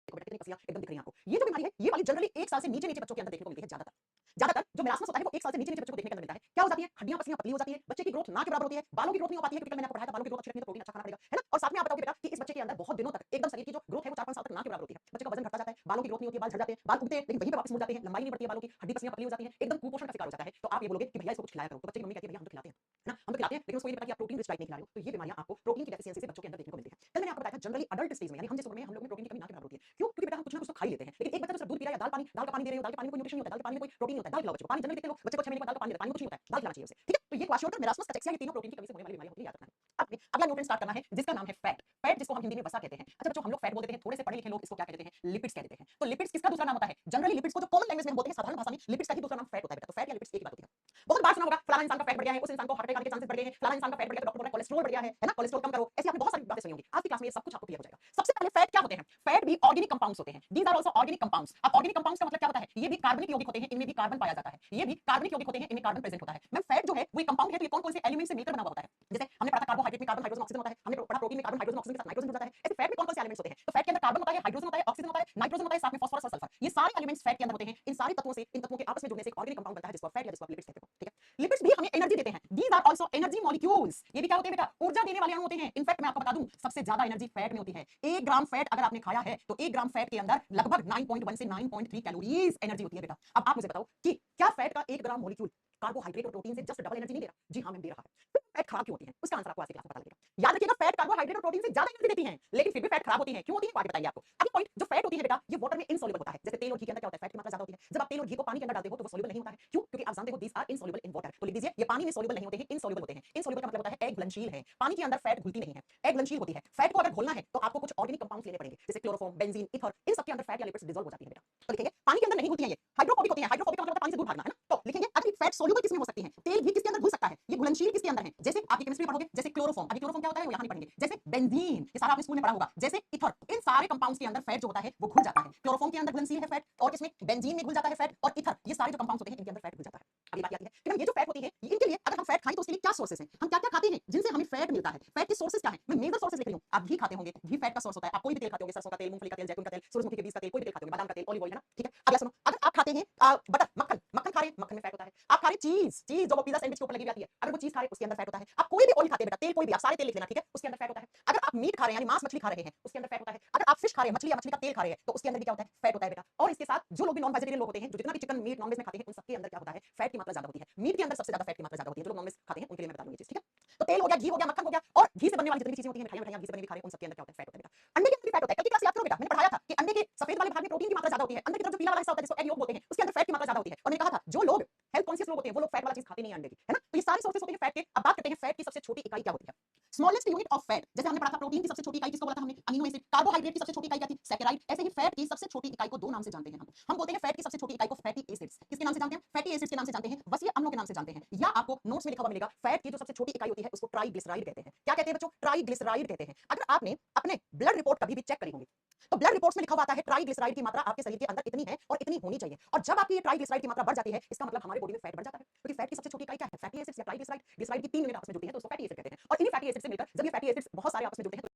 देखो बेटा कितनी पसलियां एकदम दिख रही हैं आपको। ये जो बीमारी है ये वाली जनरली 1 साल से नीचे बच्चों के अंदर देखने को मिलती है ज्यादातर। ज्यादातर जो मेलास्मस होता है वो 1 साल से नीचे बच्चों को देखने के अंदर मिलता है। क्या हो जाती है? हड्डियां पसलियां पतली हो जाती है, बच्चे की ग्रोथ ना के बराबर होती है, बालों की ग्रोथ नहीं हो पाती है क्योंकि मैंने आपको पढ़ाया था बालों की ग्रोथ अच्छी रखनी है तो प्रोटीन अच्छा खाना पड़ेगा, है ना? और साथ में आप बताओगे बेटा कि इस बच्चे के अंदर बहुत दिनों तक एकदम शरीर की जो ग्रोथ है वो 4-5 साल तक ना के बराबर होती है। बच्चे का वजन घटता जाता है, बालों की ग्रोथ नहीं होती है, बाल झड़ जाते हैं, बाल उगते हैं लेकिन वहीं पे वापस मुड़ जाते हैं, लंबाई नहीं बढ़ती है बालों की, हड्डी पसलियां पतली हो जाती है, एकदम कुपोषण का शिकार हो जाता है। तो आप ये बोलोगे कि भैया इसको कुछ खिलाया करो। तो बच्चे की मम्मी कहती है भैया हम तो खिलाते हैं, है ना? हम तो खिलाते हैं लेकिन उसको ये नहीं पता कि आप प्रोटीन रिच डाइट नहीं खिला रहे हो। तो ये बीमारियां आपको प्रोटीन की डेफिशिएंसी से बच्चों के अंदर देखने को मिलती है। कल मैंने आपको बताया था जनरली अडल्ट स्टेज में यानी हम जिस उम्र में हम लोग में प्रोटीन की कमी ना के बराबर होती है। क्यों? क्योंकि बेटा हम कुछ ना कुछ तो खा ही लेते हैं। लेकिन एक बच्चा तो सिर्फ दूध पी रहा है या दाल का पानी दे रहे हो, दाल के पानी में कोई न्यूट्रिशन नहीं होता, दाल के पानी में कोई प्रोटीन नहीं होता है, दाल खिलाओ बच्चे को। पानी जनरली देखते हैं लोग बच्चे को 6 महीने के बाद दाल का पानी देते हैं, पानी में कुछ नहीं होता है, दाल खिलाना चाहिए उसे, ठीक है? तो ये क्वाशियोटर, मेलास्मस, कचेक्सिया ये तीनों प्रोटीन की कमी से होने वाली बीमारी होती है, याद रखना है। अब अगला न्यूट्रिएंट स्टार्ट करना है जिसका नाम है फैट। फैट जिसको हम हिंदी में वसा कहते हैं। अच्छा बच्चों हम लोग फैट बोलते हैं, थोड़े से पढ़े लिखे लोग इसको क्या कहते हैं? लिपिड्स कह देते हैं। तो लिपिड्स किसका दूसरा नाम होता है? जनरली लिपिड्स को जो कॉमन लैंग्वेज में हम बोलते हैं साधारण भाषा में लिपिड्स का ही दूसरा नाम फैट होता है बेटा। तो फैट या लिपिड्स एक ही बात होती है। बहुत बार सुना होगा फलाना इंसान का फैट बढ़ गया है, उस इंसान को हार्ट अटैक आने के चांसेस बढ़ गए हैं, फलाना इंसान का फैट बढ़ गया तो डॉक्टर बोल रहा है कोलेस्ट्रॉल बढ़ गया है ना? कोलेस्ट्रॉल कम करो। ऐसी आपने बहुत सारी बातें सुनी होंगी। आज की क्लास में ये सब कुछ आपको क्लियर हो जाएगा। सबसे पहले फैट क्या होते हैं? फैट भी ऑर्गेनिक कंपाउंड्स होते हैं। These are also organic compounds. अब ऑर्गेनिक कंपाउंड्स का मतलब क्या होता है? ये भी कार्बनिक यौगिक होते हैं, इनमें भी कार्बन पाया जाता है। ये भी कार्बनिक यौगिक होते हैं, इनमें कार्बन प्रेजेंट होता है। मैम फैट जो है वो कंपाउंड है तो ये कौन-कौन से एलिमेंट से मिलकर बना हुआ होता है? जैसे हमने पढ़ा था कार्बोहाइड्रेट में कार्बन हाइड्रोजन ऑक्सीजन होता है, हमने पढ़ा प्रोटीन में कार्बन हाइड्रोजन ऑक्सीजन के साथ नाइट्रोजन जुड़ जाता है। ऐसे फैट में कौन-कौन से एलिमेंट्स होते हैं? तो फैट के अंदर कार्बन होता है, हाइड्रोजन होता है, ऑक्सीजन होता है, नाइट्रोजन होता है, साथ में फास्फोरस और सल्फर। ये सारे एलिमेंट्स फैट के अंदर होते हैं। इन सारे तत्वों से इन तत्वों के आपस में जुड़ने से एक ऑर्गेनिक कंपाउंड बनता है जिसको फैट या जिसको लिपिड्स कहते हो, ठीक है? लिपिड्स भी हमें एनर्जी देते हैं। These are also energy molecules. ये भी क्या होते हैं बेटा? ऊर्जा देने वाले अणु होते हैं। इनफैक्ट मैं आपको बता दूं सबसे ज्यादा एनर्जी फैट में होती है। 1 ग्राम फैट अगर आपने खाया है तो 1 ग्राम फैट के अंदर लगभग 9.1 से 9.3 कैलोरीज एनर्जी होती है बेटा। अब आप मुझे बताओ कि क्या फैट का 1 ग्राम मॉलिक्यूल कार्बोहाइड्रेट और प्रोटीन से जस्ट डबल एनर्जी नहीं दे रहा? जी हां मैम दे रहा है। फिर फैट खराब क्यों होती है? उसका आंसर आपको आज की क्लास में पता लगेगा। याद रखिएगा फैट कार्बोहाइड्रेट और प्रोटीन से ज्यादा एनर्जी देती हैं, लेकिन फिर भी फैट खराब होती है। क्यों होती है? वो आगे बताएंगे आपको। अगला पॉइंट जो फैट होती है बेटा ये वाटर में इनसॉल्युबल होता है। जैसे तेल और घी के अंदर क्या होता है? फैट की मात्रा ज्यादा होती है। जब आप तेल और घी को पानी के अंदर डालते हो तो वो सॉल्युबल नहीं होता है। क्यों? क्योंकि आप जानते हो these are insoluble in water. तो लिख दीजिए ये पानी में सॉल्युबल नहीं होते हैं, इनसॉल्युबल होते हैं। इनसॉल्युबल का मतलब होता है अघुलनशील है। पानी के अंदर फैट घुलती नहीं है, अघुलनशील होती है। फैट को अगर घोलना है तो आपको कुछ ऑर्गेनिक कंपाउंड्स लेने पड़ेंगे जैसे क्लोरोफॉर्म, बेंजीन, ईथर। इन सब के अंदर फैट या लिपिड्स डिसॉल्व हो जाती है बेटा। तो लिखेंगे पानी के अंदर नहीं घुलती है ये, हाइड्रोफोबिक होती है। हाइड्रोफोबिक का मतलब पानी से दूर भागना, है ना? तो लिखेंगे अगर फैट सॉल्युबल किसमें हो सकती है? तेल भी किसके अंदर घुल सकता है? ये घुलनशील किसके अंदर है? जैसे आपकी केमिस्ट्री पढ़ोगे जैसे क्लोरोफॉर्म। अभी क्लोरोफॉर्म क्या होता है वो यहां नहीं पढ़ेंगे। जैसे बेंजीन ये सारा आपने स्कूल में पढ़ा होगा। जैसे ईथर। इन सारे कंपाउंड्स के अंदर फैट जो होता है वो घुल जाता है। क्लोरोफॉर्म के अंदर घुलनशील है फैट और इसमें बेंजीन में घुल जाता है फैट और ईथर। ये सारे जो कंपाउंड्स होते हैं इनके अंदर फैट घुल जाता है। अब ये बात आती है कि ये जो फैट होती है इनके लिए अगर हम फैट खाएं तो उसके लिए क्या सोर्सेस हैं? हम क्या-क्या खाते हैं जिनसे हमें फैट मिलता है? फैट के सोर्सेस क्या हैं? मैं मेजर सोर्सेस लिख रही हूं। आप घी खाते होंगे, घी फैट का सोर्स होता है। आप कोई भी तेल खाते होंगे, सरसों का तेल, मूंगफली का तेल, जैतून का तेल, सूरजमुखी के बीज का तेल, कोई भी तेल खाते होंगे, बादाम का तेल, ऑलिव ऑयल, है ना? ठीक है? अगला सुनो, अगर आप खाते हैं बटर, मक्खन, मक्खन खा रहे हैं, मक्खन में फैट होता है। आप खा रहे हैं चीज, चीज जो वो पिज़्ज़ा सैंडविच के ऊपर लगी हुई आती है, अगर वो चीज खा रहे हैं उसके अंदर फैट होता है। आप कोई भी ऑयल खाते हैं बेटा, तेल कोई भी, आप सारे तेल लिख लेना, ठीक है? उसके अंदर फैट होता है। अगर आप मीट खा रहे हैं यानी मांस मछली खा रहे हैं, उसके अंदर फैट होता है। अगर आप फिश खा रहे हैं, मछली या मछली का तेल खा रहे हैं, तो उसके अंदर भी क्या होता है? फैट होता है बेटा। और इसके साथ जो लोग भी नॉन वेजिटेरियन लोग होते हैं, जो जितना भी चिकन, मीट, नॉन वेज में खाते हैं, उन सबके अंदर क्या होता है? फैट की मात्रा ज्यादा होती है। मीट के अंदर सबसे ज्यादा फैट की मात्रा ज्यादा होती है। जो लोग नॉन वेज खाते हैं उनके लिए मैं बता दूंगी चीज, ठीक है? तो तेल हो गया, घी हो गया, मक्खन हो गया और घी से बनने वाली जितनी भी चीजें होती हैं, मिठाइयां मिठाइयां घी से बनी हुई खा रहे हैं, उन सबके अंदर क्या होता है? फैट होता है बेटा। अंडे के अंदर भी फैट होता है। कल की क्लास याद करो बेटा, मैंने पढ़ाया था कि अंडे के सफेद वाले भाग में प्रोटीन की मात्रा ज्यादा होती है, अंदर की तरफ जो पीला वाला हिस्सा होता है जिसको एग योक बोलते हैं, उसके अंदर फैट की मात्रा ज्यादा होती है। और मैंने कहा था जो लोग हेल्थ कॉन्शियस लोग होते हैं वो लोग फैट वाला चीज खाते नहीं है अंडे की, है ना? तो ये सारे सोर्सेस होते हैं फैट के। अब बात करते हैं फैट की सबसे छोटी इकाई क्या होती है? Smallest unit of fat. जैसे हमने पढ़ा था प्रोटीन की सबसे छोटी इकाई किसको बोला था हमने? Amino acid. कार्बोहाइड्रेट की सबसे छोटी इकाई क्या थी? सैकेराइड। ऐसे ही फैट की सबसे छोटी इकाई को दो नाम से जानते हैं हम बोलते हैं फैट की सबसे छोटी इकाई को फैटी एसिड्स। किसके नाम से जानते हैं? फैटी एसिड्स के नाम से जानते हैं, वसीय अम्लों के नाम से जानते हैं। या आपको नोट्स में लिखा हुआ मिलेगा फैट की जो सबसे छोटी इकाई होती है उसको ट्राइग्लिसराइड कहते हैं। क्या कहते हैं बच्चों? ट्राइग्लिसराइड कहते हैं। अगर आपने अपने ब्लड रिपोर्ट कभी भी चेक करी होगी तो ब्लड रिपोर्ट्स में लिखा हुआ आता है ट्राइग्लिसराइड की मात्रा आपके शरीर के अंदर इतनी है और इतनी होनी चाहिए। और जब आपकी ये ट्राइग्लिसराइड की मात्रा बढ़ जाती है इसका मतलब हमारे बॉडी में फैट बढ़ जाता है। क्योंकि फैट की सबसे छोटी इकाई क्या है? फैटी एसिड्स या ट्राइग्लिसराइड। ग्लिसराइड की 3 यूनिट आपस में जुड़ती है तो उसको फैटी एसिड कहते हैं। और इन्हीं फैटी एसिड से मिलकर जब ये फैटी एसिड्स बहुत सारे आपस में जुड़ते हैं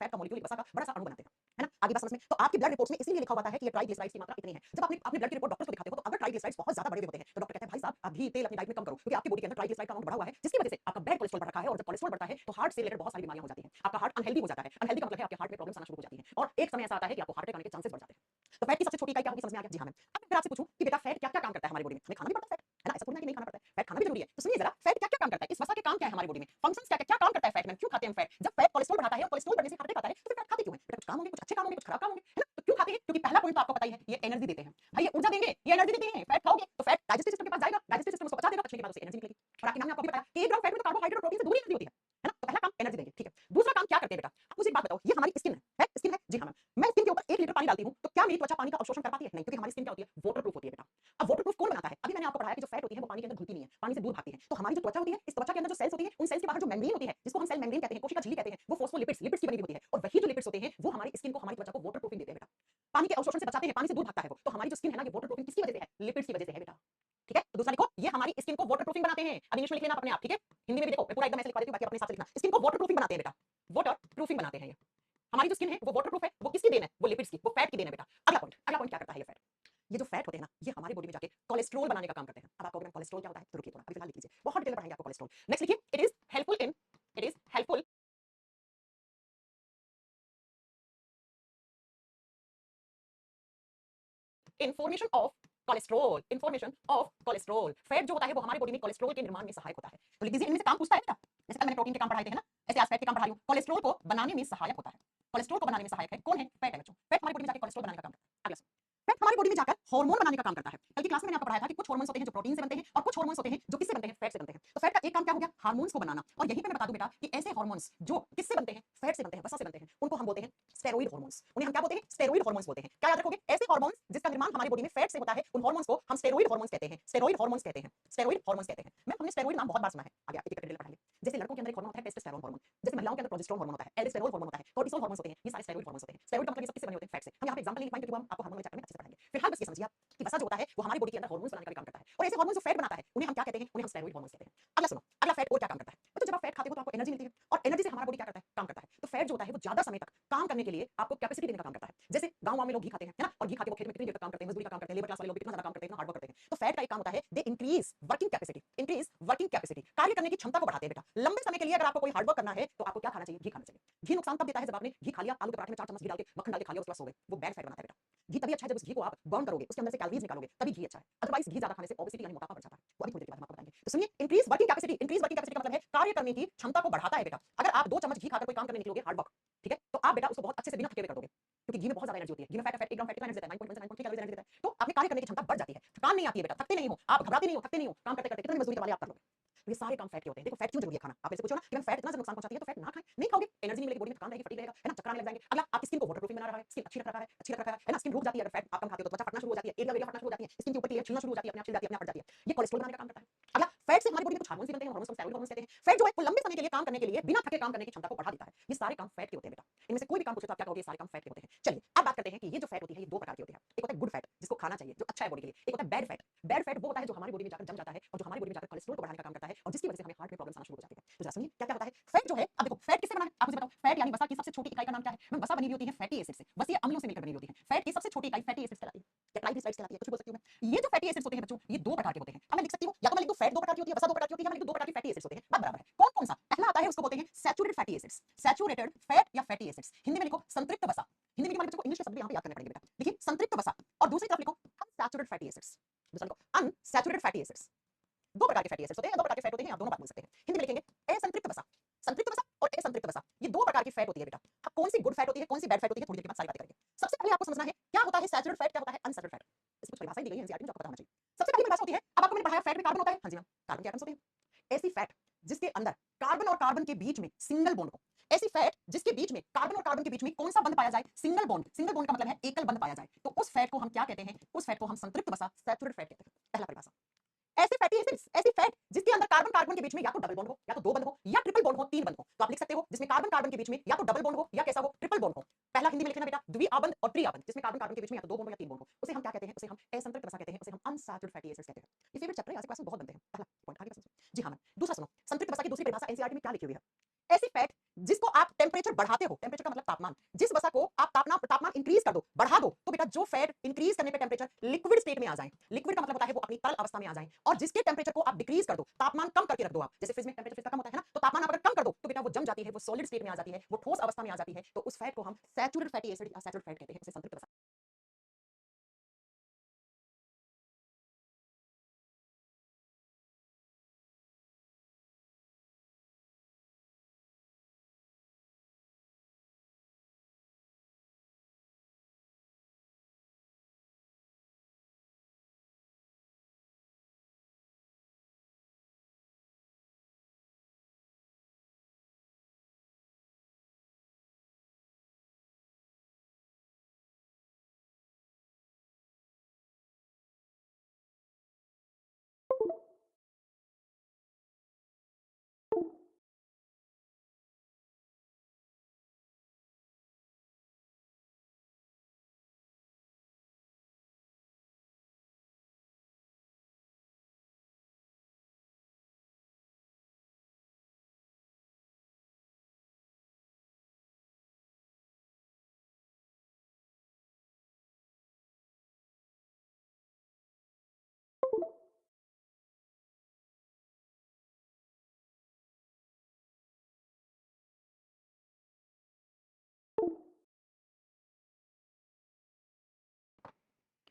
फैट का मॉलिक्यूल वसा का बड़ा सा अणु बनाते हैं, है ना? आगे बात समझ में? तो आपकी ब्लड रिपोर्ट्स में इसीलिए लिखा हुआ है कि ये ट्राइग्लिसराइड्स की मात्रा इतनी है। जब आपने अपने ब्लड की रिपोर्ट डॉक्टर को दिखाते हो तो अगर ट्राइग्लिसराइड्स बहुत ज्यादा बढ़े हुए होते हैं तो डॉक्टर कहते हैं भाई साहब आप घी तेल अपनी डाइट में कम करो क्योंकि आपकी बॉडी के अंदर ट्राइग्लिसराइड का अमाउंट बढ़ा हुआ है जिसकी वजह से आपका बैड कोलेस्ट्रॉल बढ़ रखा है और जब कोलेस्ट्रॉल बढ़ता है तो हार्ट से रिलेटेड बहुत सारी बीमारियां हो जाती हैं। आपका हार्ट अनहेल्दी हो जाता है। अनहेल्दी का मतलब है आपके हार्ट में प्रॉब्लम्स आना शुरू हो जाती हैं और एक समय ऐसा आता है कि आपको हार्ट अटैक आने के चांसेस बढ़ जाते हैं। तो फैट की सबसे छोटी इकाई क्या होगी समझ में आ गया? जी हां मैम। अब मैं आपसे पूछूं कि बेटा फैट क्या-क्या काम करता है हमारी बॉडी में? हमें खाना भी पड़ता है फैट, है ना? ऐसा थोड़ी ना कि नहीं खाना पड़ता है। फैट खाना भी जरूरी है। तो सुनिए जरा फैट क्या-क्या काम करता है? इस वसा के काम क्या है हमारी बॉडी में? फंक्शंस क्या क्या काम करता है फैट में? क्यों खाते हैं हम फैट? जब फैट कोलेस्ट्रॉल बढ़ाता है और कोलेस्ट्रॉल बढ़ने से हार्ट अटैक आता है तो फिर फैट खाते क्यों हैं? बेटा कुछ काम होंगे, कुछ अच्छे काम होंगे, कुछ खराब काम होंगे, है ना? तो क्यों खाते हैं? क्योंकि पहला पॉइंट तो आपको पता ही है, ये एनर्जी देते हैं। भाई ये ऊर्जा देंगे, ये एनर्जी देते हैं। फैट खाओगे तो फैट डाइजेस्टिव सिस्टम के पास जाएगा, डाइजेस्टिव सिस्टम उसको पचा देगा, पचने के बाद उसे एनर्जी निकलेगी। और आपके मैम ने आपको भी बताया कि 1 ग्राम फैट में तो कार्बोहाइड्रेट और प्रोटीन से दूर ही एनर्जी होती है ना? तो पहला काम एनर्जी देंगे, ठीक है। दूसरा काम क्या करते हैं बेटा? आप मुझे एक बात बताओ, ये हमारी स्किन है? स्किन है? जी हां मैम। मैं स्किन के ऊपर 1 लीटर पानी डालती हूं तो क्या मेरी त्वचा पानी का अवशोषण कर पाती है? नहीं, क्योंकि हमारी स्किन क्या होती है? वाटरप्रूफ होती है बेटा। अब वाटरप्रूफ कौन बनाता है? अभी मैंने आपको पढ़ाया कि जो फैट होती है वो पानी के अंदर घुलती नहीं है, पानी से दूर भागती है। तो हमारी जो त्वचा होती है, इस त्वचा के अंदर जो सेल्स होती है, उन सेल्स के बाहर जो मेम्ब्रेन होती है, जिसको हम सेल मेम्ब्रेन कहते हैं, कोशिका झिल्ली कहते हैं, वो फोस्फोलिपिड्स, लिपिड्स की बनी हुई होती है। और वही जो लिपिड्स होते हैं, वो हमारी स्किन को, हमारी त्वचा को वाटरप्रूफिंग देते हैं बेटा। पानी के अवशोषण से बचाते हैं, पानी से दूर भागता है वो। तो हमारी जो स्किन है ना, ये वाटरप्रूफिंग किसकी वजह से है? लिपिड्स की वजह से है बेटा। ठीक है? तो दूसरा लिखो, ये हमारी स्किन को वाटरप्रूफिंग बनाते हैं। अब इंग्लिश में लिख लेना अपने आप, ठीक है? हिंदी में भी देखो, मैं पूरा एकदम ऐसे लिखवा देती हूं, बाकी आप अपने हिसाब से लिखना। स्किन को वाटरप्रूफिंग बनाते हैं बेटा। वाटर प्रूफिंग बनाते हैं ये। हमारी जो स्किन है वो वाटर प्रूफ है, वो किसकी देन है? वो लिपिड्स की, वो फैट की देन है बेटा। अगला पॉइंट क्या करता है ये फैट? ये जो फैट होते हैं ना, ये हमारी बॉडी में जाके कोलेस्ट्रॉल बनाने का काम करते हैं। अब आपको अगर कोलेस्ट्रॉल क्या होता है तो रुकिए थोड़ा, अभी फिलहाल लिख लीजिए, बहुत डिटेल में पढ़ाएंगे आपको कोलेस्ट्रॉल। नेक्स्ट लिखिए, it is helpful information of cholesterol, information of cholesterol. Fat जो होता है वो हमारी बॉडी में कोलेस्ट्रॉल के निर्माण में सहायक होता है। तो लिख दीजिए, इनमें से काम पूछता है बेटा, जैसे कल मैंने प्रोटीन के काम पढ़ाए थे, है ना, ऐसे आज फैट के काम पढ़ा रही हूँ। कोलेस्ट्रॉल को बनाने में सहायक होता है। कोलेस्ट्रॉल को बनाने में सहायक है कौन है? फैट है बच्चों। फैट हमारी बॉडी में जाके कोलेस्ट्रॉल बनाने का काम करता है। अगला फैट हमारी बॉडी में जाकर हार्मोन बनाने का काम करता है। कल की क्लास में मैंने आपको पढ़ाया था कि कुछ हार्मोन्स होते हैं जो प्रोटीन से बनते हैं और कुछ हार्मोन्स होते हैं जो किससे बनते हैं? फैट से बनते हैं। तो फैट का एक काम क्या हो गया? हार्मोन्स को बनाना। और यहीं पे मैं बता दूं बेटा कि ऐसे हार्मोन्स जो किससे बनते हैं? फैट से बनते हैं, वसा से बनते हैं, उनको हम बोलते हैं स्टेरॉइड हार्मोन्स। उन्हें हम क्या बोलते हैं? स्टेरॉइड हार्मोन्स बोलते हैं। क्या याद रखोगे? ऐसे हार्मोन्स जिसका निर्माण हमारी बॉडी में फैट से होता है, उन हार्मोन्स को हम स्टेरॉइड हार्मोन्स कहते हैं। स्टेरॉइड हार्मोन्स कहते हैं, स्टेरॉइड हार्मोन्स कहते हैं। मैं हमने स्टेरॉइड नाम बहुत बार सुना है, आगे आप एक डिटेल में पढ़ाएंगे। जैसे लड़कों के अंदर एक हार्मोन होता है टेस्टोस्टेरोन हार्मोन, जैसे महिलाओं के अंदर प्रोजेस्टेरोन हार्मोन होता है, एल्डोस्टेरोन हार्मोन होता है, कोर्टिसोल हार्मोन्स होते हैं, ये सारे स्टेरॉइड हार्मोन्स होते हैं। स्टेरॉइड का मतलब ये सब किससे बने होते हैं? फैट से। हम यहाँ पे एग्जांपल नहीं लिख पाएंगे क्योंकि हम आपको हार्मोन चैप्टर में अच्छे से पढ़ाएंगे। फिलहाल बस ये समझिए कि वसा जो होता है वो हमारी बॉडी के अंदर हार्मोन्स बनाने का भी काम करता है, और ऐसे हार्मोन्स जो फैट बनाता है उन्हें हम क्या कहते हैं? उन्हें हम स्टेरॉइड हार्मोन्स कहते हैं। अगला सुनो, अगला फैट और क्या काम करता है? तो जब आप फैट खाते हो तो आपको एनर्जी मिलती है, और एनर्जी से हमारा बॉडी क्या करता है? काम करता है। तो फैट जो होता है वो ज्यादा समय तक काम करने के लिए आपको कैपेसिटी देने का काम करता है। जैसे गांव में लोग घी खाते हैं, है ना, और घी खाते वो खेत में कितनी देर तक काम करते हैं, मजदूरी का काम करते हैं, लेबर क्लास वाले लोग कितना ज्यादा काम करते हैं, इतना हार्ड वर्क करते हैं। तो फैट का एक काम होता है, they increase working capacity, increase working capacity, कार्य करने की क्षमता को बढ़ाते हैं बेटा। लंबे समय के लिए अगर आपको कोई हार्ड वर्क करना है तो आपको क्या खाना चाहिए? घी खाना चाहिए। घी नुकसान तब देता है जब आपने घी खा लिया, आलू के पराठे में 4 चम्मच घी डाल के, मक्खन डाल के खा लिया, उसके बाद सो गए, वो बैड फैट बनाता है बेटा। घी तभी अच्छा है जब उस घी को आप बर्न करोगे, उसके अंदर से कैलोरीज निकालोगे, तभी घी अच्छा है। अदरवाइज घी ज्यादा खाने से ओबेसिटी यानी मोटापा बढ़ जाता है। वो अभी थोड़ी देर के बाद हम आपको बताएंगे। तो सुनिए, increase working capacity, increase working capacity का मतलब है कार्य करने की क्षमता को बढ़ाता है बेटा। अगर आप 2 चम्मच घी खाकर कोई काम करने निकलोगे हार्ड वर्क, ठीक है, तो आप बेटा उसको बहुत अच्छे से बिना थके हुए कर दोगे, क्योंकि घी में बहुत ज्यादा एनर्जी होती है। घी में फैट 1 ग्राम फैट कितना एनर्जी देता है? 9.1 कैलोरीज एनर्जी देता है। तो आपकी कार्य करने की क्षमता बढ़ जाती है, थकान नहीं आती है बेटा, थकते नहीं हो आप, घबराते नहीं हो, थकते नहीं हो, काम करते करते कितनी मजदूरी करवा ले आप कर लोगे। तो ये सारे काम फैट के होते हैं। देखो फैट क्यों जरूरी है खाना? आप ऐसे पूछो ना कि मैम फैट इतना नुकसान पहुंचाती है तो फैट ना खाएं, नहीं खाओगे एनर्जी नहीं मिलेगी, बॉडी में थकान रहेगी, फटीग रहेगा, है ना, चक्कर आने लग जाएंगे। अगला, आपकी स्किन को वाटर प्रूफिंग बना रहा है, स्किन अच्छी रख रहा है, अच्छी रख रहा है ना, स्किन रुक जाती है अगर फैट आप कम खाते हो तो त्वचा फटना शुरू हो जाती है, एरिया फटना शुरू हो जाती है, स्किन के ऊपर की लेयर छिलना शुरू हो जाती है, अपने आप छिल जाती है, अपने आप फट जाती है। ये कोलेस्ट्रॉल बनाने का काम करता है। अगला, फैट से हमारी बॉडी में कुछ हार्मोन्स भी बनते हैं, हार्मोन्स को स्टेरॉइड हार्मोन्स कहते हैं। फैट जो है वो लंबे समय के लिए काम करने के लिए बिना थके काम करने की क्षमता को बढ़ा देता है। ये सारे काम फैट के होते हैं बेटा। इनमें से कोई भी काम पूछे तो आप क्या कहोगे? सारे काम फैट के होते हैं। चलिए अब बात करते हैं कि ये जो फैट होती है ये 2 प्रकार की होती है। एक होता है गुड फैट जिसको खाना चाहिए, जो अच्छा है बॉडी के लिए। एक होता है बैड फैट। बैड फैट वो होता है जो हमारी बॉडी में जाकर जम जाता है और जो हमारी बॉडी में जाकर कोलेस्ट्रॉल को बढ़ाने का काम करता है और जिसकी वजह से हमें हार्ट में प्रॉब्लम्स आना शुरू हो जाती है। तो जरा सुनिए क्या क्या होता है। फैट जो है, अब देखो फैट किससे बना है? आप मुझे बताओ। फैट यानी वसा की सबसे छोटी इकाई का नाम क्या है? मैं वसा बनी हुई होती है फैटी एसिड से, वसीय अम्लों से मिलकर बनी हुई होती है। फैट की सबसे छोटी इकाई फैटी एसिड्स कहलाती है या ट्राइग्लिसराइड्स कहलाती है, कुछ भी बोल सकती हूं मैं। ये जो फैटी एसिड्स होते हैं बच्चों, ये 2 प्रकार के होते हैं। अब मैं लिख सकती हूं, या तो मैं लिख दूं फैट 2 प्रकार की होती है, वसा 2 प्रकार की होती है, या मैं लिख दूं 2 प्रकार की फैटी एसिड्स होते हैं, बात बराबर है। कौन कौन सा? पहला आता है उसको बोलते हैं saturated fatty acids, saturated fat या फैटी एसिड्स। हिंदी में लिखो संतृप्त वसा। हिंदी में हमारे बच्चों को इंग्लिश शब्द भी यहां पे याद करने पड़ेंगे बेटा। देखिए संतृप्त वसा, और दूसरी तरफ लिखो अनसैचुरेटेड फैटी एसिड्स। दूसरा लिखो अनसैचुरेटेड फैटी एसिड्स। 2 प्रकार के फैटी एसिड्स होते हैं, 2 प्रकार के फैट होते हैं, आप दोनों बात बोल सकते हैं। हिंदी में लिखेंगे असंतृप्त वसा, संतृप्त वसा और असंतृप्त वसा, ये 2 प्रकार की फैट होती है बेटा। अब कौन सी गुड फैट होती है, कौन सी बैड फैट होती है, थोड़ी देर के बाद सारी बातें करेंगे। सबसे पहले आपको समझना है क्या होता है सैचुरेटेड फैट, क्या होता है अनसैचुरेटेड फैट। इसकी कुछ परिभाषाएं दी गई है एनसीईआरटी में, जो आपको पता होना चाहिए। सबसे पहली परिभाषा होती है, अब आपको मैंने पढ़ाया फैट में कार्बन होता है, हां जी मैम, कार्बन के एटम्स होते हैं। ऐसी फैट जिसके अंदर कार्बन और कार्बन के बीच में सिंगल बॉन्ड हो, ऐसी फैट जिसके बीच में कार्बन और कार्बन के बीच में कौन सा बंध पाया जाए? Single bond. सिंगल बॉन्ड का मतलब है एकल बंध पाया जाए, तो उस फैट को हम क्या कहते हैं? उस फैट को हम संतृप्त वसा, सैचुरेटेड फैट कहते हैं। पहला परिभाषा। ऐसे फैटी एसिड्स, ऐसी फैट जिसके अंदर कार्बन कार्बन के बीच में या तो डबल बॉन्ड हो, या तो 2 बंध हो, या ट्रिपल बॉन्ड हो, 3 बंध हो। तो आप लिख सकते हो जिसमें कार्बन कार्बन के बीच में या तो डबल बॉन्ड हो या कैसा हो? ट्रिपल बॉन्ड हो। पहला हिंदी में लिखना बेटा द्विआबंध और त्रिआबंध, जिसमें कार्बन कार्बन के बीच में या तो 2 बॉन्ड हो या 3 बॉन्ड हो, उसे हम क्या कहते हैं? उसे हम असंतृप्त वसा कहते हैं, उसे हम अनसैचुरेटेड फैटी एसिड्स कहते हैं। ये फेवरेट चैप्टर है, ऐसे क्वेश्चन बहुत बनते हैं। पहला पॉइंट आगे समझो। जी हां मैम, दूसरा सुनो, संतृप्त वसा की दूसरी परिभाषा एनसीईआरटी में क्या लिखी हुई है? ऐसी फैट जिसको आप टेम्परेचर बढ़ाते हो, टेम्परेचर का मतलब तापमान, जिस वसा को आप तापमान इंक्रीज कर दो, बढ़ा दो, तो बेटा जो फैट इंक्रीज करने पे टेम्परेचर लिक्विड स्टेट में आ जाए, लिक्विड का मतलब होता है वो अपनी तरल अवस्था में आ जाए, और जिसके टेम्परेचर को आप डिक्रीज कर दो, तापमान कम करके रख दो आप, जैसे फ्रिज में टेम्परेचर कम होता है ना, तो तापमान आप अगर कम कर दो तो बेटा वो जम जाती है, वो सॉलिड स्टेट में आ जाती है, वो ठोस अवस्था में आ जाती है, तो उस फैट को हम सैचुरेटेड फैटी एसिड या सैचुरेटेड फैट कहते हैं, उसे संतृप्त वसा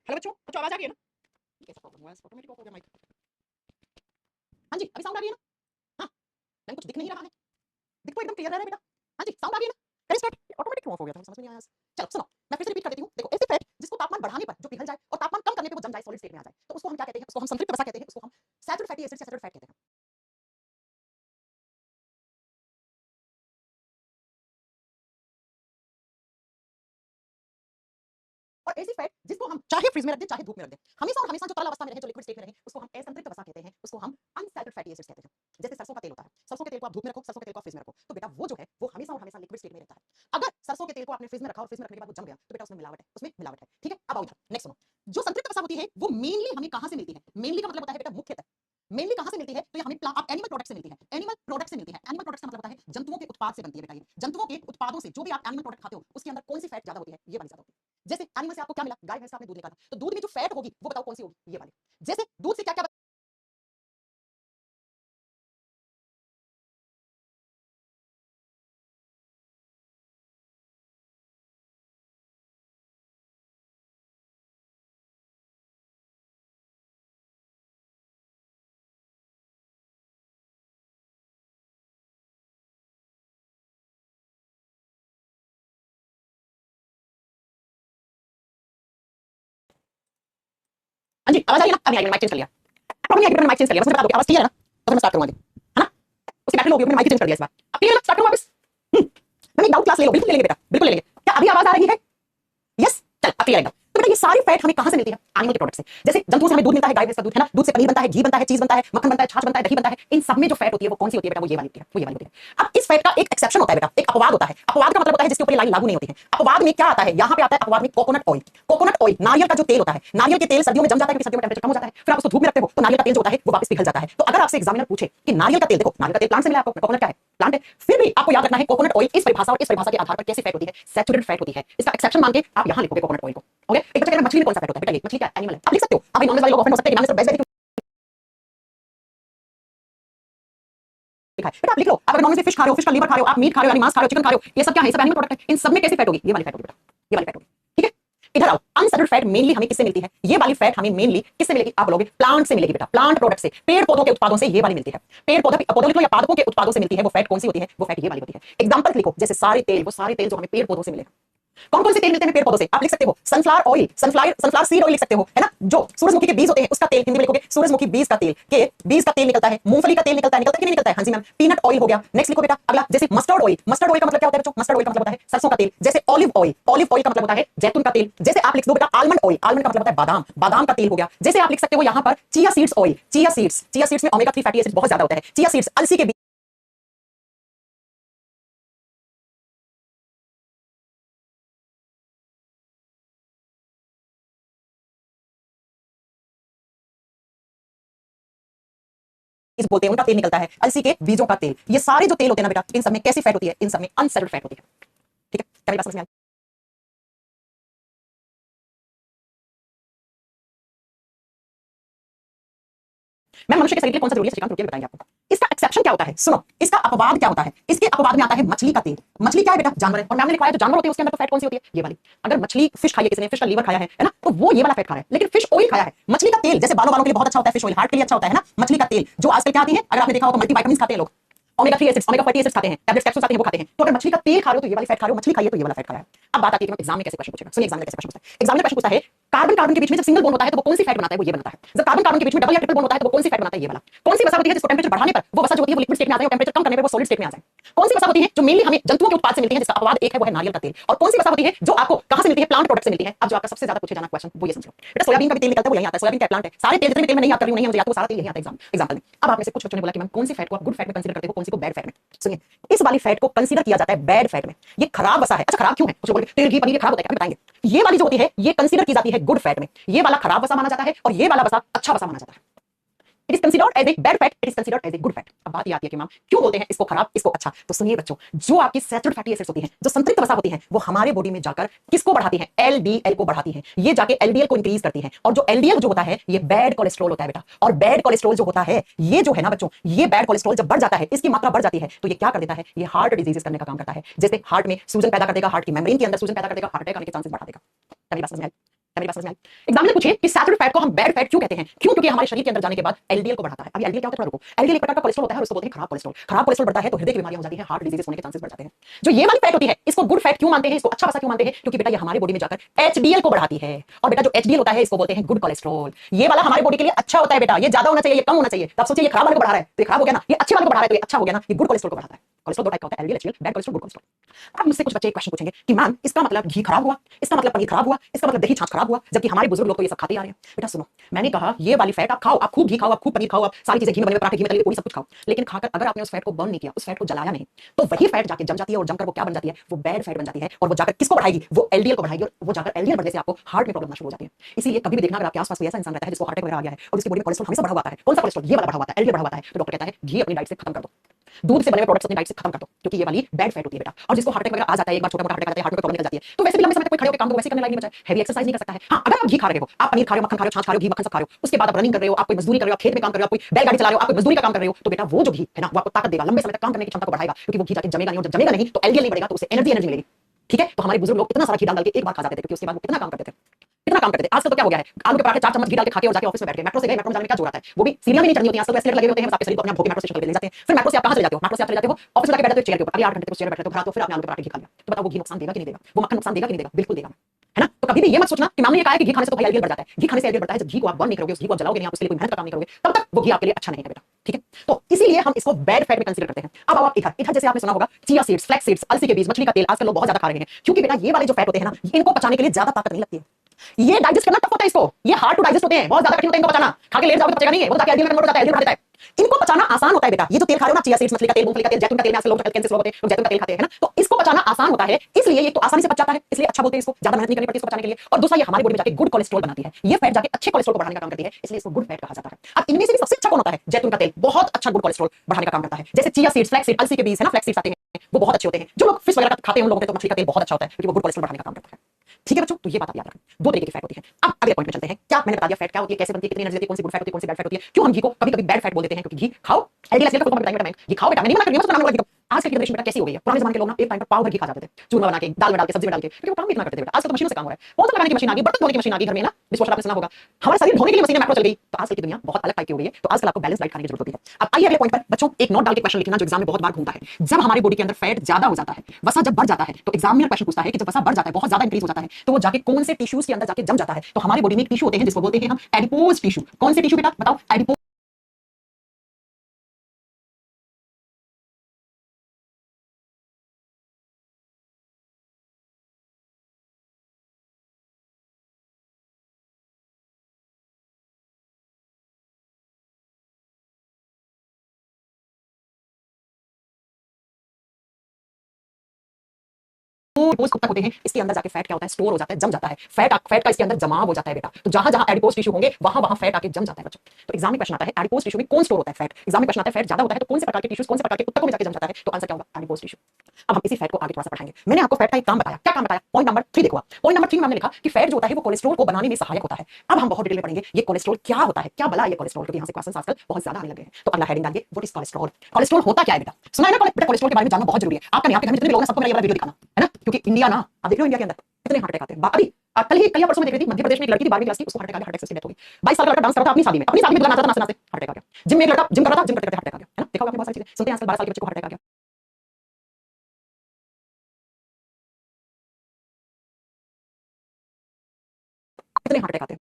हेलो बच्चों, बच्चों आवाज आ रही है ना? कैसा प्रॉब्लम हुआ है? ऑटोमेटिक ऑफ हो गया माइक। हाँ जी, अभी साउंड आ रही है ना? हाँ, नहीं कुछ दिख नहीं रहा है। दिख तो एकदम क्लियर रहा है बेटा। हाँ जी, साउंड आ रही है ना? करें स्टार्ट। ऑटोमेटिक क्यों ऑफ हो गया था? समझ में नहीं आया। चलो सुनो, मैं फिर से रिपीट कर देती हूँ। देखो, ऐसी फैट जिसको तापमान बढ़ाने पर जो पिघल जाए और तापमान कम करने पे वो जम जाए, सॉलिड स्टेट में आ जाए, तो उसको हम क्या कहते हैं? उसको हम संतृप्त वसा कहते हैं, उसको हम सैचुरेटेड फैटी एसिड या सैचुरेटेड फैट कहते हैं। और ऐसी फैट जिसको हम चाहे फ्रिज में रख दें चाहे धूप में रख दें, हमेशा और हमेशा जो तरल अवस्था में रहे, जो लिक्विड स्टेट में रहे, उसको हम असंतृप्त वसा कहते हैं, उसको हम अनसैचुरेटेड फैटी एसिड्स कहते हैं। जैसे सरसों का तेल होता है, सरसों के तेल को आप धूप में रखो, सरसों के तेल को आप फ्रिज में रखो, तो बेटा वो जो है वो हमेशा और हमेशा लिक्विड स्टेट में रहता है। अगर सरसों के तेल को आपने फ्रिज में रखा और फ्रिज में रखने के बाद वो जम गया, तो बेटा उसमें मिलावट है, उसमें मिलावट है। ठीक है, अब आओ इधर, नेक्स्ट सुनो। जो संतृप्त वसा होती है वो मेनली हमें कहां से मिलती है? मेनली का मतलब होता है बेटा मुख्यतः मेनली कहां से मिलती है? तो ये हमें एनिमल प्रोडक्ट से मिलती है। एनिमल प्रोडक्ट से मिलती है। एनिमल प्रोडक्ट का मतलब होता है जंतुओं के उत्पाद से बनती है बेटा। ये जंतुओं के उत्पादों से जो भी आप एनिमल प्रोडक्ट खाते हो उसके अंदर कौन सी फैट ज्यादा होती है? ये वाली ज्यादा होती है। जैसे एनिमल से आपको क्या मिला? गाय भैंस से आपने दूध निकाला, तो दूध में जो फैट होगी वो बताओ कौन सी होगी? ये वाली। जैसे दूध से क्या क्या हाँ जी, आवाज आ रही है ना? अभी आई, मैंने माइक चेंज कर लिया। प्रॉब्लम नहीं आई, मैंने माइक चेंज कर लिया। बस मुझे बता दो कि आवाज क्लियर है ना? तो मैं स्टार्ट करूंगा आगे, है ना? उसकी बैटरी लो होगी, मैंने माइक चेंज कर दिया इस बार। अब क्लियर है ना? स्टार्ट करूं वापस? मैंने एक डाउट क्लास ले लो, बिल्कुल ले लेंगे बेटा, बिल्कुल ले लेंगे। क्या अभी आवाज आ रही है? यस, चल अब क्लियर है। तो बेटा ये सारी फैट हमें कहां से मिलती है? एनिमल के प्रोडक्ट से। जैसे जंतुओं से हमें दूध मिलता है, गाय भैंस का दूध, है ना? दूध से पनीर बनता है, घी बनता है, चीज बनता है, मक्खन बनता है, छाछ बनता है, दही बनता है। इन सब में जो फैट होती है वो कौन सी होती है बेटा? वो ये वाली होती है, वो ये वाली होती है। अब इस फैट का एक एक्सेप्शन होता है बेटा, एक अपवाद होता है। अपवाद का मतलब होता है जिसके ऊपर ये लाइन लागू नहीं होती है। अपवाद में क्या आता है? यहाँ पे आता है अपवाद में कोकोनट ऑयल। कोकोनट ऑयल, नारियल का जो तेल होता है, नारियल के तेल सर्दियों में जम जाता है क्योंकि सर्दियों में टेंपरेचर कम हो जाता है, फिर आप उसको धूप में रखते हो तो नारियल का तेल जो होता है वो वापस पिघल जाता है। तो अगर आपसे एग्जामिनर पूछे कि नारियल का तेल, देखो नारियल का तेल प्लांट से मिला आपको, कोकोनट क्या है? प्लांट है, फिर भी आपको याद रखना है कोकोनट ऑयल इस परिभाषा और इस परिभाषा के आधार पर कैसी फैट होती है? सैचुरेटेड फैट होती है। इसका एक्सेप्शन मान के आप यहां लिखोगे कोकोनट ऑयल को। ओके, एक बच्चा कहता है मछली में कौन सा फैट होता है? बेटा ये मछली क्या एनिमल है, आप लिख सकते हो। अभी नॉनवेज वाले लोग ऑफेंड हो सकते हैं कि नॉनवेज बेस्ट लिखा है, बेटा आप लिख लो। आप अगर नॉनवेज फिश खा रहे हो, फिश का लीवर खा रहे हो, आप मीट खा रहे हो, यानी मांस खा रहे हो, चिकन खा रहे हो, ये सब क्या है? सब एनिमल प्रोडक्ट है। इन सब में कैसी फैट होगी? ये वाली फैट होगी बेटा, ये वाली फैट होगी। ठीक है, इधर आओ। अनसैचुरेटेड फैट मेनली हमें किससे मिलती है? ये वाली फैट हमें मेनली किससे मिलेगी? आप बोलोगे प्लांट से मिलेगी बेटा, प्लांट प्रोडक्ट से, पेड़ पौधों के उत्पादों से ये वाली मिलती है। पेड़ पौधे पौधों लिख लो या पादपों के उत्पादों से मिलती है। वो फैट कौन सी होती है? वो फैट ये वाली होती है। एग्जांपल लिखो, जैसे सारे तेल, वो सारे तेल जो हमें पेड़ पौधों से मिले। कौन कौन से तेल मिलते हैं पेड़ पौधों से? आप लिख सकते हो sunflower oil, sunflower seed oil लिख सकते हो, है ना? जो सूरजमुखी के बीज होते हैं उसका तेल, हिंदी में लिखोगे सूरजमुखी बीज का तेल, के बीज का तेल निकलता है। मूंगफली का तेल निकलता है, निकलता है कि नहीं निकलता है? हाँ जी मैम। पीनट ऑयल हो गया। नेक्स्ट लिखो बेटा अगला, जैसे मस्टर्ड ऑयल। मस्टर्ड ऑयल का मतलब क्या होता है बच्चों? मस्टर्ड ऑयल का मतलब होता है सरसों का तेल। जैसे ऑलिव ऑयल, ऑलिव ऑयल का मतलब होता है जैतून का तेल। जैसे आप लिख दो बेटा आलमंड ऑयल, आलमंड का मतलब होता है बादाम, बादाम का तेल हो गया। जैसे आप लिख सकते हो यहाँ पर chia seeds oil, chia seeds में ओमेगा 3 फैटी एसिड बहुत ज्यादा होता है। चिया सीड्स, अलसी के बीज बोलते हैं, उनका तेल निकलता है। अलसी के बीजों का तेल। ये सारे जो तेल होते हैं ना बेटा, इन सब में कैसी फैट होती है? इन सब में अनसैचुरेटेड फैट होती है। ठीक है, क्या मेरी बात समझ में आई? मैं मनुष्य के शरीर के लिए कौन सा जरूरी है श्रीकांत, रुकिए बताएंगे आपको। इसका एक्सेप्शन क्या होता है? सुनो, इसका अपवाद क्या होता है? इसके अपवाद में आता है मछली का तेल। मछली क्या है बेटा? जानवर है। और मैम ने लिखवाया जो जानवर होते हैं उसके अंदर तो फैट कौन सी होती है? ये वाली। अगर मछली फिश खाई है किसी ने, फिश का लीवर खाया है ना, तो वो ये वाला फैट खा रहा है। लेकिन फिश ऑयल खाया है, मछली का तेल जैसे बालों वालों के लिए बहुत अच्छा होता है, फिश ऑयल हार्ट के लिए अच्छा होता है ना। मछली का तेल जो आजकल क्या आती है, अगर आपने देखा हो तो मल्टीविटामिन खाते हैं लोग, omega 3 acids, omega fatty acids खाते हैं, टैबलेट्स कैप्सूल्स आते हैं वो खाते हैं। तो अगर मछली का तेल खा रहे हो तो ये वाली फैट खा रहे हो, मछली खाइए तो ये वाला फैट खाया है। अब बात आती है कि एग्जाम में कैसे क्वेश्चन पूछेगा। सुनिए एग्जाम में कैसे क्वेश्चन पूछता है। एग्जाम में क्वेश्चन पूछता है कार्बन कार्बन के बीच में जब सिंगल बॉन्ड होता है तो वो कौन सी फैट बनाता है? वो ये बनाता है। जब कार्बन कार्बन के बीच में डबल या ट्रिपल बॉन्ड होता है तो वो कौन सी फैट बनाता है? ये वाला। कौन सी वसा होती है जिसको टेंपरेचर बढ़ाने पर वो वसा जो होती है वो लिक्विड स्टेट में आ जाए और टेंपरेचर कम करने पर वो सॉलिड स्टेट में आ जाए? कौन सी वसा होती है जो मेनली हमें जंतुओं के उत्पाद से मिलती है, जिसका अपवाद एक है वो है नारियल का तेल? और कौन सी वसा होती है जो आपको कहां से मिलती है? प्लांट प्रोडक्ट से मिलती है। अब जो आपका सबसे ज्यादा पूछे जाना क्वेश्चन वो ये समझ लो बेटा, सोयाबीन का भी तेल निकलता है, वो यही आता है। सोयाबीन का प्लांट है। सारे तेल जितने भी तेल मैं नहीं याद कर रही हूं, नहीं है मुझे याद, तो सारा तेल यही आता है एग्जांपल में। अब आप में से कुछ बच्चों ने बोला कि मैम कौन सी फैट को आप गुड फैट में कंसीडर करते हो, कौन सी को बैड फैट में? सुनिए, इस वाली फैट को कंसीडर किया जाता है बैड फैट में। ये खराब वसा है। अच्छा खराब क्यों है? कुछ बोलेंगे तेल घी पनीर खराब होता है, क्या बताएंगे। ये वाली जो होती है ये कंसीडर की जाती है गुड फैट में। ये वाला खराब वसा माना जाता है और ये वाला वसा अच्छा वसा माना जाता है। It is considered as a bad fat, it is considered as a good fat. अब बात ये आती है कि मैम क्यों बोलते हैं इसको खराब इसको अच्छा? तो सुनिए बच्चों, जो आपकी सैचुरेटेड फैटी एसिड्स होती हैं, जो संतृप्त वसा होती हैं, वो हमारे बॉडी में जाकर किसको बढ़ाती हैं? एलडीएल को बढ़ाती हैं। ये जाके एलडीएल को इंक्रीज करती हैं। और जो एलडीएल जो होता है ये बैड कोलेस्ट्रॉल होता है बेटा। और बैड कोलेस्ट्रॉल जो होता है ये जो है ना बच्चों, ये बैड कोलेस्ट्रॉल जब बढ़ जाता है, इसकी मात्रा बढ़ जाती है, तो ये क्या कर देता है? ये हार्ट डिजीजेस करने का काम करता है। जैसे हार्ट में सूजन पैदा कर देगा, हार्ट की मेम्ब्रेन के अंदर सूजन पैदा कर देगा, हार्ट अटैक आने के चांसेस बढ़ा देगा। क्या मेरी बात समझ में आई? मेरी बात समझ में आई? एग्जाम में पूछिए कि सैचुरेटेड फैट को हम बैड फैट क्यों कहते हैं? क्यों? क्योंकि हमारे शरीर के अंदर जाने के बाद एलडीएल को बढ़ाता है। अभी एलडीएल क्या होता है? रुको, एलडीएल एक प्रकार का कोलेस्ट्रॉल होता है और उसको बोलते हैं खराब कोलेस्ट्रॉल। खराब कोलेस्ट्रॉल बढ़ता है तो हृदय की बीमारियां हो जाती है, हार्ट डिजीज होने के चांसेस बढ़ जाते हैं। जो ये वाली फैट होती है इसको गुड फैट क्यों मानते हैं, इसको अच्छा वसा क्यों मानते हैं? क्योंकि बेटा ये हमारी बॉडी में जाकर एचडीएल को बढ़ाती है और बेटा जो एचडीएल होता है इसको बोलते हैं गुड कोलेस्ट्रॉल। ये वाला हमारी बॉडी के लिए अच्छा होता है बेटा, ये ज्यादा होना चाहिए, ये कम होना चाहिए। तब सोचिए ये खराब वाले को बढ़ा रहा है तो ये खराब हो गया ना, ये अच्छे वाले को बढ़ा रहा है तो ये अच्छा हो गया ना, ये गुड कोलेस्ट्रॉल को बढ़ाता है। कोलेस्ट्रॉल दो टाइप का होता है, LDL HDL, bad cholesterol good cholesterol. अब मुझसे कुछ बच्चे एक क्वेश्चन पूछेंगे कि मैम इसका मतलब घी खराब हुआ, इसका मतलब पनीर खराब हुआ, इसका मतलब दही छाछ खराब हुआ, जबकि हमारे बुजुर्ग लोग तो ये सब खाते आ रहे हैं। बेटा सुनो, मैंने कहा ये वाली फैट आप खाओ, आप खूब घी खाओ, आप खूब पनीर खाओ, आप सारी चीजें घी में बने हुए पराठे, घी में तले हुए पूरी सब कुछ खाओ, लेकिन खाकर अगर आपने उस फैट को बर्न नहीं किया, उस फैट को जलाया नहीं, तो वही फैट जाके जम जाती है और जमकर वो क्या बन जाती है? वो बैड फैट बन जाती है और वो जाकर किसको बढ़ाएगी? वो एलडीएल को बढ़ाएगी और वो जाकर एलडीएल बढ़ने से आपको हार्ट में प्रॉब्लम शुरू हो जाती है। इसीलिए कभी भी देखना अगर आपके आसपास कोई ऐसा इंसान रहता है जिसको हार्ट अटैक वगैरह आ गया है और जिसकी बॉडी में कोलेस्ट्रॉल हमेशा बढ़ा हुआ है, कौन सा कोलेस्ट्रॉल? ये वाला बढ़ा हुआ है, एलडीएल बढ़ा हुआ है, तो डॉक्टर कहता है घी अपनी डाइट से खत्म कर दो, दूध से बने हुए प्रोडक्ट्स अपनी डाइट से खत्म कर दो, क्योंकि ये वाली बैड फैट होती है बेटा। और जिसको हार्ट अटैक वगैरह आ जाता है, एक बार छोटा मोटा हार्ट अटैक आता है, हार्ट में प्रॉब्लम निकल जाती है, तो वैसे भी लंबे समय तक कोई खड़े होकर काम को वैसे करने लायक नहीं बचा है, हेवी एक्सरसाइज नहीं कर सकता है। हाँ, अगर आप घी खा रहे हो, आप पनीर खा रहे हो, मक्खन खा रहे हो, छाछ खा रहे हो, घी मक्खन सब खा रहे हो, उसके बाद आप रनिंग कर रहे हो, आप कोई मजदूरी कर रहे हो, आप खेत में काम कर रहे हो, आप कोई बैलगाड़ी चला रहे हो, आप कोई मजदूरी का काम कर रहे हो, तो बेटा वो जो घी है ना वो आपको ताकत देगा, लंबे समय तक काम करने की क्षमता को बढ़ाएगा, क्योंकि वो घी जाके जमेगा नहीं, और जब जमेगा नहीं तो एलडीएल नहीं बढ़ेगा, तो उससे एनर्जी मिलेगी। ठीक है, तो हमारे बुजुर्ग लोग इतना सारा घी डाल के एक बार खा जाते थे, क्योंकि उसके बाद वो कितना काम करते थे, कितना काम करते थे। आजकल तो क्या हो गया है, आलू के पराठे 4 चम्मच घी डाल के खा के और जाके ऑफिस में बैठ गए, मेट्रो से गए, मेट्रो में जाने में क्या जरूरत है? वो भी सीढ़ियां भी नहीं चढ़नी होती हैं, आजकल तो एस्केलेटर लगे होते हैं, बस आपके शरीर को अपने भोग मेट्रो स्टेशन पे ले जाते हैं। फिर मेट्रो से आप कहां चले जाते हो? मेट्रो से आप चले जाते हो ऑफिस में जाके बैठ जाते हो चेयर के ऊपर, अगले 8 घंटे तक उस चेयर पे बैठते हो, घर आते हो, फिर आपने आलू के पराठे घी खा लिया, तो बताओ वो घी नुकसान देगा कि नहीं देगा? वो मक्खन नुकसान देगा कि नहीं देगा? बिल्कुल देगा, है ना? तो कभी भी ये मत सोचना कि मैम ने ये कहा है कि घी खाने से तो भाई एलडीएल बढ़ जाता है। घी खाने से एलडीएल बढ़ता है जब घी को आप बर्न नहीं करोगे, उस घी को आप जलाओगे नहीं, आप उसके लिए कोई मेहनत का काम नहीं करोगे, तब तक वो घी आपके लिए अच्छा नहीं है बेटा। ठीक है, तो इसीलिए हम इसको बैड फैट में कंसीडर करते हैं। अब आप इधर इधर जैसे आपने सुना होगा चिया सीड्स, फ्लैक्स सीड्स, अलसी के बीज, मछली का तेल, आजकल लोग बहुत ज्यादा खा रहे हैं, क्योंकि बेटा ये वाले जो फैट होते हैं ना, इनको पचाने के लिए ज्यादा ताकत नहीं लगती है, ये डाइजेस्ट करना टफ होता है, इसको ये हार्ड टू डाइजेस्ट होते हैं, बहुत ज्यादा कठिन होता है इनको पचाना, खा के लेट जाओगे तो पचेगा नहीं है, वो जाके एलडीएल में कन्वर्ट हो जाता है, एलडीएल बढ़ा देता है। इनको पचाना आसान होता है बेटा, ये जो तेल खा रहे हो ना, चिया सीड्स, मछली का तेल, मूंगफली का तेल, जैतून का तेल, में आजकल लोग हेल्थ से लोग होते हैं, लोग जैतून का तेल खाते हैं ना, तो इसको पचाना आसान होता है, इसलिए ये तो आसानी से पच जाता है, इसलिए अच्छा बोलते हैं इसको, ज्यादा मेहनत नहीं करनी पड़ती इसको पचाने के लिए। और दूसरा, ये हमारी बॉडी में जाके गुड कोलेस्ट्रॉल बनाती है, ये फैट जाके अच्छे कोलेस्ट्रॉल को बढ़ाने का काम करती है, इसलिए इसको गुड फैट कहा जाता है। अब इनमें से भी सबसे अच्छा कौन होता है? जैतून का तेल बहुत अच्छा गुड कोलेस्ट्रॉल बढ़ाने का काम करता है, जैसे चिया सीड्स, फ्लैक्स सीड, अलसी के बीज है ना, फ्लैक्स सीड्स आते हैं, वो बहुत अच्छे होते हैं। जो लोग फिश वगैरह खाते हैं उन लोगों के तो मछली का तेल बहुत अच्छा होता है, क्योंकि वो गुड कोलेस्ट्रॉल बढ़ाने का काम करता है। ठीक है बच्चों, तो ये बात आप याद रखें, दो तरीके की फैट होती है। अब अगले पॉइंट में चलते हैं, क्या मैंने बता दिया फैट क्या होती है, कैसे बनती है, कितनी एनर्जी देती है, कौन सी गुड फैट होती है, कौन सी बैड फैट होती है, क्यों हम घी को कभी-कभी बैड फैट बोल देते हैं, क्योंकि घी खाओ, एलडीएल एचडीएल का फुल फॉर्म बताएंगे बेटा, मैं घी खाओ बेटा, मैं नहीं मना कर रही हूं, बस नाम लगा। आज की जनरेशन बेटा कैसी हो गई है, पुराने जमाने के लोग ना एक टाइम पर पाव भर घी खा जाते थे, चूरमा बना के, दाल में डाल के, सब्जी में डाल के, क्योंकि वो काम भी इतना करते थे बेटा। आजकल तो मशीनों से काम हो रहा है, पौधा लगाने की मशीन आ गई, बर्तन धोने की मशीन आ गई घर में ना, डिशवॉशर आपने सुना होगा, हमारे शरीर धोने के लिए मशीनें मेट्रो चल गई, तो आजकल की दुनिया बहुत अलग टाइप की हो गई है, तो आजकल आपको बैलेंस डाइट खाने की जरूरत होती है। अब आइए अगले पॉइंट पर बच्चों, एक नोट डाल के क्वेश्चन लिखना जो एग्जाम में बहुत बार घूमता है, जब हमारी बॉडी के अंदर फैट ज्यादा हो जाता है, वसा जब बढ़ जाता है, तो एग्जामिनर क्वेश्चन पूछता है कि जब वसा बढ़ जाता है, बहुत ज्यादा इंक्रीज हो जाता है, तो वो जाके कौन से टिश्यूज के अंदर जाके जम जाता है? तो हमारी बॉडी में एक टिश्यू होते हैं जिसको बोलते हैं हम एडिपोज टिश्यू। कौन से टिश्यू बेटा बताओ? एडिपोज। एडिपोज कब तक होते हैं? इसके अंदर जाके फैट क्या होता है? स्टोर हो जाता है, जम जाता है, फैट का इसके अंदर जमाव हो जाता है बेटा। तो जहां जहां एडिपोज टिश्यू होंगे वहां वहां फैट आके जम जाता है बच्चों। तो एग्जाम में क्वेश्चन आता है एडिपोज टिश्यू में कौन स्टोर होता है फैट? एग्जाम में क्वेश्चन आता है फैट ज्यादा होता है तो कौन से प्रकार के टिश्यूज, कौन से प्रकार के ऊतकों में जाके जम जाता है? तो आंसर क्या होगा? Adipose tissue. अब हम इसी फैट को आगे थोड़ा सा बढ़ाएंगे। मैंने आपको फैट का एक काम बताया, क्या काम बताया? पॉइंट नंबर 3 देखो। पॉइंट नंबर 3 में हमने लिखा कि फैट जो होता है वो कोलेस्ट्रॉल को बनाने में सहायक होता है। अब हम बहुत डिटेल में पढ़ेंगे ये कोलेस्ट्रॉल क्या होता है, क्या बला है ये कोलेस्ट्रॉल, क्योंकि यहां से क्वेश्चन आजकल बहुत ज्यादा आने लगे हैं। तो अगला हेडिंग डालिए, व्हाट इज कोलेस्ट्रॉल? कोलेस्ट्रॉल होता क्या है बेटा? सुना है ना बेटा, कोलेस्ट्रॉल के बारे में जानना बहुत जरूरी है। आपका नहीं, आपके घर में जितने भी लोग हैं सबको मेरा ये वाला वीडियो दिखाना है ना, क्योंकि इंडिया ना, आप देख रहे हो इंडिया के अंदर कितने हार्ट अटैक आते हैं। अभी कल परसों में देख रही थी, मध्य प्रदेश में एक लड़की थी 12वीं क्लास की, उसको हार्ट अटैक आ गया, हार्ट अटैक से डेथ हो गई। 22 साल का लड़का डांस कर रहा था अपनी शादी में दुल्हन नाचा था, नाचते नाचते हार्ट अटैक आ गया। जिम में एक लड़का जिम कर रहा था, जिम करते करते हार्ट अटैक आ गया, है ना। देखा होगा आपने बहुत सारी चीजें सुनते हैं आजकल, 12 साल के बच्चे को हार्ट अटैक आ गया, कितने हार्ट अटैक आते हैं।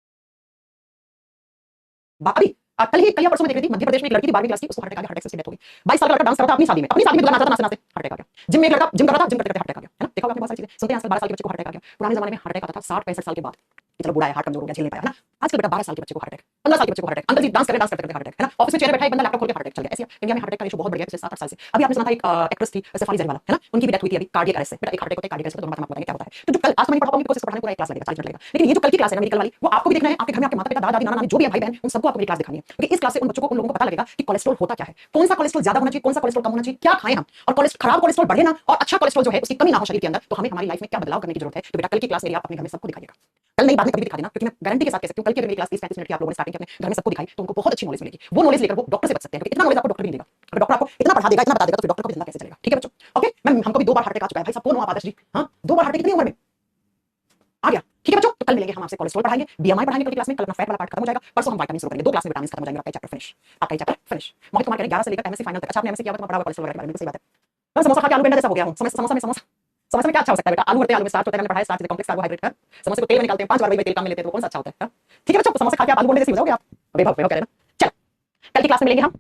अभी कल या परसों में देख रही थी, मध्य प्रदेश में एक लड़की थी 12वीं क्लास की, उसको हार्ट अटैक आ गया, हार्ट अटैक से डेथ हो गई। 22 साल का लड़का डांस कर रहा था अपनी शादी में दुल्हन नाचता नाचते नाचते हार्ट अटैक आ गया। जिम में एक लड़का जिम कर रहा था, जिम करते करते हार्ट अटैक आ गया, है ना। देखा होगा आपने बहुत सारी चीजें सुनते हैं आजकल, 12 साल के बच्चे को हार्ट अटैक आ गया। पुराने जमाने में हार्ट अटैक आता था 60-65 साल के बाद, चलो बूढ़ा है, हार्ट कमजोर हो गया, झेल नहीं पाया, है ना। आजकल बेटा 12 साल के बच्चे को हार्ट अटैक, 15 साल के बच्चे को हार्ट अटैक, अंकल जी डांस करते करते हार्ट अटैक, है ना। ऑफिस में चेयर बैठा एक बंदा लैपटॉप खोल के हार्ट अटैक चल गया। ऐसे इंडिया में हार्ट अटैक का रेशो बहुत बढ़ गया पिछले 7-8 साल से। अभी आपने सुना था एक एक्ट्रेस थी सफारी जरीवाला, है ना, उनकी भी डेथ हुई थी अभी कार्डियक अरेस्ट से। बेटा एक हार्ट अटैक होता है, कार्डियक अरेस्ट, दोनों बात हम आपको बताएंगे क्या होता है। तो जो कल आज तो नहीं पढ़ा पाऊंगी, कोशिश पढ़ाने पूरा एक क्लास लगेगा, 40 मिनट लगेगा, लेकिन ये जो कल की क्लास है ना मेडिकल वाली, वो आपको भी देखना है, आपके घर में आपके माता पिता, दादा दादी, नाना नानी जो भी है, भाई बहन, उन सबको आपको मेरी क्लास दिखानी है, क्योंकि इस क्लास से उन बच्चों को, उन लोगों को पता लगेगा कि कोलेस्ट्रॉल होता क्या है, कौन सा कोलेस्ट्रॉल ज्यादा होना चाहिए, कौन सा कोलेस्ट्रॉल कम होना चाहिए, क्या खाएं हम, और खराब कोलेस्ट्रॉल बढ़े ना और अच्छा कोलेस्ट्रॉल जो है उसकी कमी ना हो शरीर के अंदर, तो हमें हमारी लाइफ में क्या बदलाव करने की जरूरत है। तो बेटा कल की क्लास मेरी आप अपने घर में सबको दिखाइएगा, कल नहीं बाद में कभी दिखा देना, क्योंकि मैं गारंटी के साथ कह सकती हूं कल की मेरी क्लास 30-35 मिनट की आप लोगों ने स्टार्टिंग अपने घर में सबको दिखाई तो उनको बहुत अच्छी नॉलेज मिलेगी। वो नॉलेज लेकर वो डॉक्टर से बच सकते हैं, क्योंकि इतना नॉलेज आपको डॉक्टर भी नहीं देगा। अगर डॉक्टर आपको इतना पढ़ा देगा, इतना बता देगा, तो फिर डॉक्टर को भी धंधा कैसे चलेगा। ठीक है बच्चों, ओके। मैम हमको भी 2 बार हार्ट अटैक आ चुका है, भाई साहब कौन हो आप? आदर्श जी, हाँ 2 बार हार्ट अटैक, कितनी उम्र में आ गया? ठीक है बच्चों, तो कल मिलेंगे हम आपसे कोलेस्ट्रॉल पढ़ाएंगे, बीएमआई पढ़ाएंगे कल की क्लास में, कल अपना फैट वाला पार्ट खत्म हो जाएगा, परसों हम विटामिन शुरू करेंगे, 2 क्लास में विटामिन खत्म हो जाएंगे, आपका चैप्टर फिनिश, आपका चैप्टर फिनिश। मोहित कुमार कह रहे 11 से लेकर एमएससी फाइनल तक। अच्छा आपने एमएससी किया हुआ, तुम्हारा पढ़ा हुआ कोलेस्ट्रॉल वगैरह के बारे में, बिल्कुल सही बात है। मैं समोसा खा के आलू बेंडा जैसा हो गया हूं। समोसा में समोसा में क्या अच्छा हो सकता है बेटा? आलू भरते आलू में स्टार्च होता है, मैंने पढ़ा है स्टार्च कॉम्प्लेक्स कार्बोहाइड्रेट का। समोसे को तेल में निकालते हैं, 5 बार वही तेल काम में लेते हैं, तो कौन सा अच्छा होता है? ठीक है बच्चों, समोसा खा के आप आलू बोंडे जैसे हो जाओगे आप। वैभव कह रहे हैं ना। चलो कल की क्लास में मिलेंगे हम।